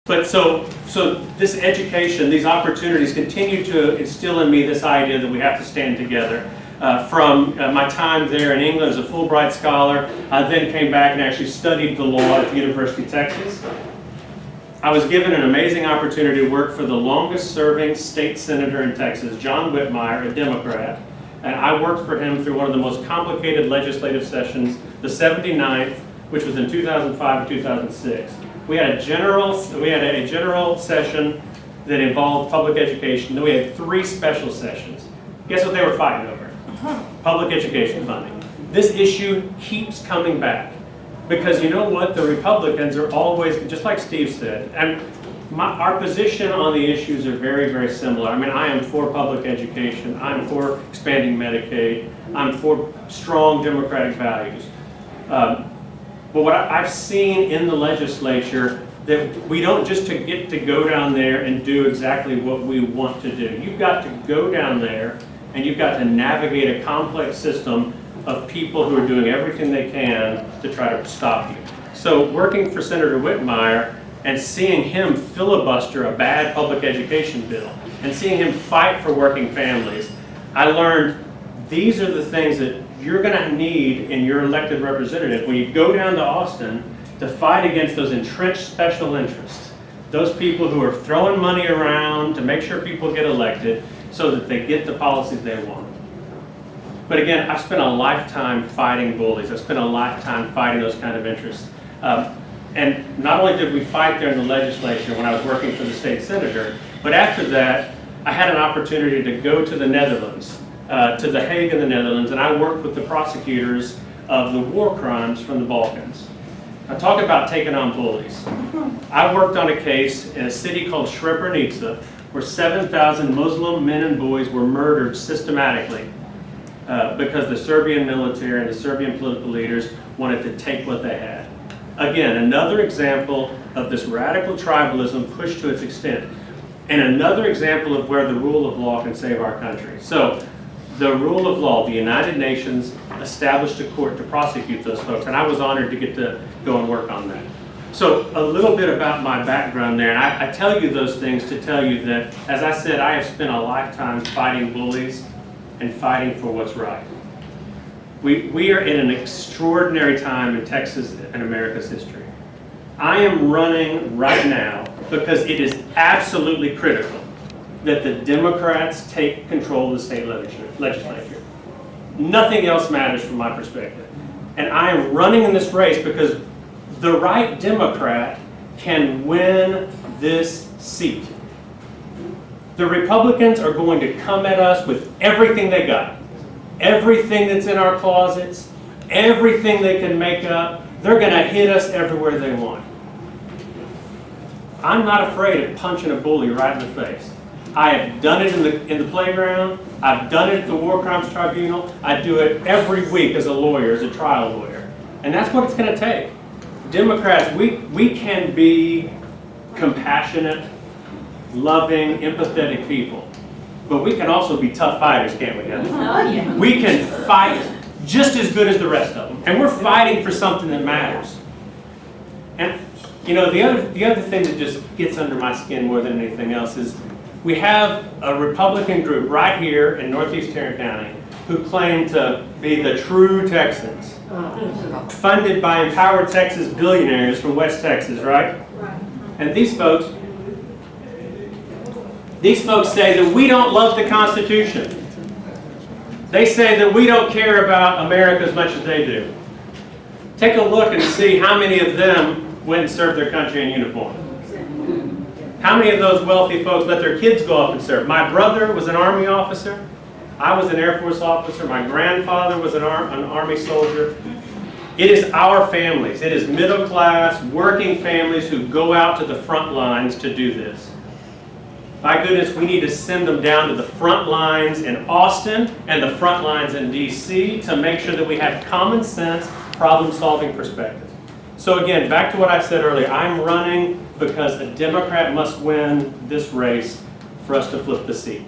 But so this education, these opportunities continue to instill in me this idea that we have to stand together. From my time there in England as a Fulbright scholar, I then came back and actually studied the law at the University of Texas. I was given an amazing opportunity to work for the longest serving state senator in Texas, John Whitfield, a Democrat. And I worked for him through one of the most complicated legislative sessions, the 79th, which was in 2005 and 2006. We had a general session that involved public education. Then we had 3 special sessions. Guess what they were fighting over? Public education funding. This issue keeps coming back because you know what? The Republicans are always, just like Steve said, and our position on the issues are very, very similar. I mean, I am for public education. I'm for expanding Medicaid. I'm for strong democratic values. But what I've seen in the legislature, that we don't just get to go down there and do exactly what we want to do. You've got to go down there and you've got to navigate a complex system of people who are doing everything they can to try to stop you. So working for Senator Whitmire and seeing him filibuster a bad public education bill and seeing him fight for working families, I learned these are the things that you're going to need in your elected representative when you go down to Austin to fight against those entrenched special interests, those people who are throwing money around to make sure people get elected so that they get the policies they want. But again, I've spent a lifetime fighting bullies. I've spent a lifetime fighting those kind of interests. And not only did we fight there in the legislature when I was working for the state senator, but after that, I had an opportunity to go to the Netherlands, to The Hague in the Netherlands, and I worked with the prosecutors of the war crimes from the Balkans. Now talk about taking on bullies. I worked on a case in a city called Srebrenica where 7,000 Muslim men and boys were murdered systematically because the Serbian military and the Serbian political leaders wanted to take what they had. Again, another example of this radical tribalism pushed to its extent, and another example of where the rule of law can save our country. So, the rule of law, the United Nations established a court to prosecute those folks, and I was honored to get to go and work on that. So, a little bit about my background there, and I tell you those things to tell you that, as I said, I have spent a lifetime fighting bullies and fighting for what's right. We are in an extraordinary time in Texas and America's history. I am running right now because it is absolutely critical that the Democrats take control of the state legislature. Nothing else matters from my perspective. And I am running in this race because the right Democrat can win this seat. The Republicans are going to come at us with everything they got. Everything that's in our closets, everything they can make up, they're going to hit us everywhere they want. I'm not afraid of punching a bully right in the face. I have done it in the playground. I've done it at the War Crimes Tribunal. I do it every week as a lawyer, as a trial lawyer. And that's what it's going to take. Democrats, we can be compassionate, loving, empathetic people. But we can also be tough fighters, can't we, Heather? Oh, yeah. We can fight just as good as the rest of them. And we're fighting for something that matters. And, you know, the other thing that just gets under my skin more than anything else is we have a Republican group right here in Northeast Tarrant County who claim to be the true Texans, funded by empowered Texas billionaires from West Texas, right? And these folks say that we don't love the Constitution. They say that we don't care about America as much as they do. Take a look and see how many of them went and served their country in uniform. How many of those wealthy folks let their kids go off and serve? My brother was an Army officer. I was an Air Force officer. My grandfather was an Army soldier. It is our families. It is middle class, working families who go out to the front lines to do this. My goodness, we need to send them down to the front lines in Austin and the front lines in D.C. to make sure that we have common sense, problem-solving perspective. So again, back to what I said earlier, I'm running because a Democrat must win this race for us to flip the seat.